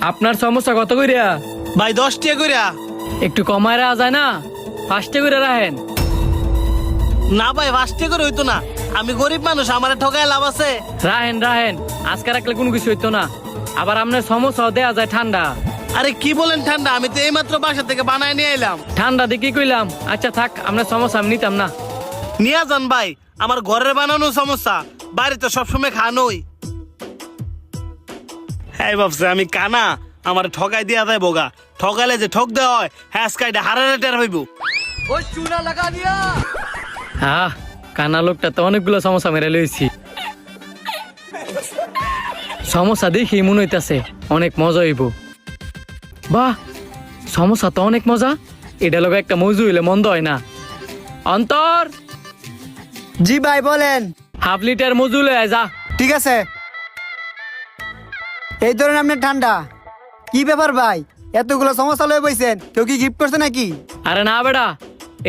আপনার সমস্যা কত কইরা? ভাই 10 টাকা কইরা। একটু কমায় রাখা যায় না? 5 টাকা করে রাখেন। না ভাই 5 টাকা করে হইতো না, আমি গরিব মানুষ, আমারে ঠকায় লাভ আছে? রাহেন রাহেন, আজকে রাখলে কোনো কিছু হইতো না। আবার আপনার সমস্যাও দেয়া যায় ঠান্ডা। আরে কি বলেন ঠান্ডা? আমি তো এইমাত্র বাসা থেকে বানায় নিয়ে এলাম। ঠান্ডা দেখি কইলাম। আচ্ছা থাক, আপনার সমস্যা আমি নিতাম না। নিয়ে যান ভাই, আমার ঘরের বানানো সমস্যা, বাইরে তো সবসময় খানোই। হ্যাঁ ভাবছে আমি কানা, আমার ঠকাই দিয়া দেয় বোগা। ঠকাইলে যে ঠক দেওয়া হয়, হ্যাঁ স্কাইটা হারারে টের হইব। হ্যাঁ, কানা লোকটা তো অনেকগুলো সমস্যা মেরে লইছি। সমস্যা দেখি মনে হইতাছে অনেক মজা হইব। বাহ, সমস্যা তো অনেক মজা। এটা লোক একটা মজু হইলে মন্দ হয় না। অন্তর, জি ভাই বলেন। হাফ লিটার মজু লয়ে আয় যা। ঠিক আছে। এই ধরেন আপনার ঠান্ডা। কি ব্যাপার ভাই, এতগুলো সমস্যা লয়ে বইছেন? কেউ কি গিফট করছে নাকি? আরে না বেটা,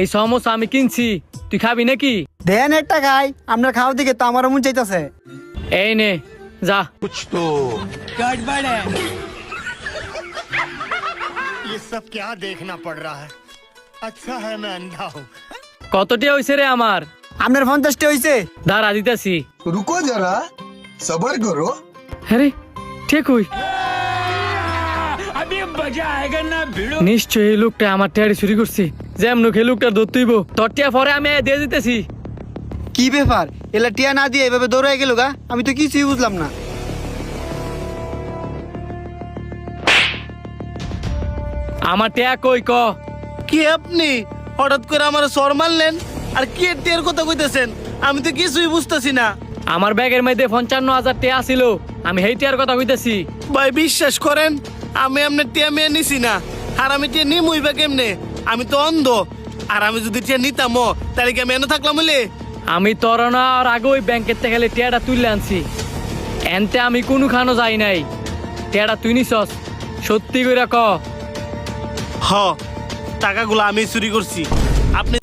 এই সমস্যা আমি কিনছি, তুই খাবি নাকি? দেন একটা খাই, আপনার খাওয়া দিকে তো আমারও মন চাইতেছে। এই নে যা। ये सब क्या देखना पड़ रहा है? अच्छा है मैं अंधा हूँ। কতটি হইছে রে আমার? আপনার 50টা হইছে। দাঁড়া দিতেছি। रुको जरा सबर करो। হ্যাঁ রে, ঠিক হই। নিশ্চয় এই লোকটা আমার টেয়ারি চুরি করছে। যেমন এই লোকটা ধরতেইব। তোর টিয়া পরে আমি দিয়ে দিতেছি। কি ব্যাপার, এলা টিয়া না দিয়ে এভাবে দৌড়াই গেল গা? আমি তো কিছুই বুঝলাম না। আমার টিয়া কই ক? কি আপনি হঠাৎ করে আমার সর মারলেন? আর কি টের কথা কইতেছেন? আমি তো কিছুই বুঝতেছি না। আমার ব্যাগের মধ্যে 55,000 টিয়া ছিল, আমি সেই টিয়ার কথা কইতেছি। ভাই বিশ্বাস করেন, আমি আপনার টিয়া মেয়ে নিছি না। আর আমি টিয়া নিমুই বা কেমনে? আমি তো অন্ধ। আর আমি যদি টিয়া নিতাম তাহলে কি আমি এনে থাকলাম বলে? আমি তোর না আর আগে ওই ব্যাংকের থেকে টিয়াটা তুললে আনছি। এনতে আমি কোনো খানো যাই নাই। টিয়াটা তুই নিছস? সত্যি কইরা ক। হ, টাকাগুলো আমি চুরি করছি। আপনি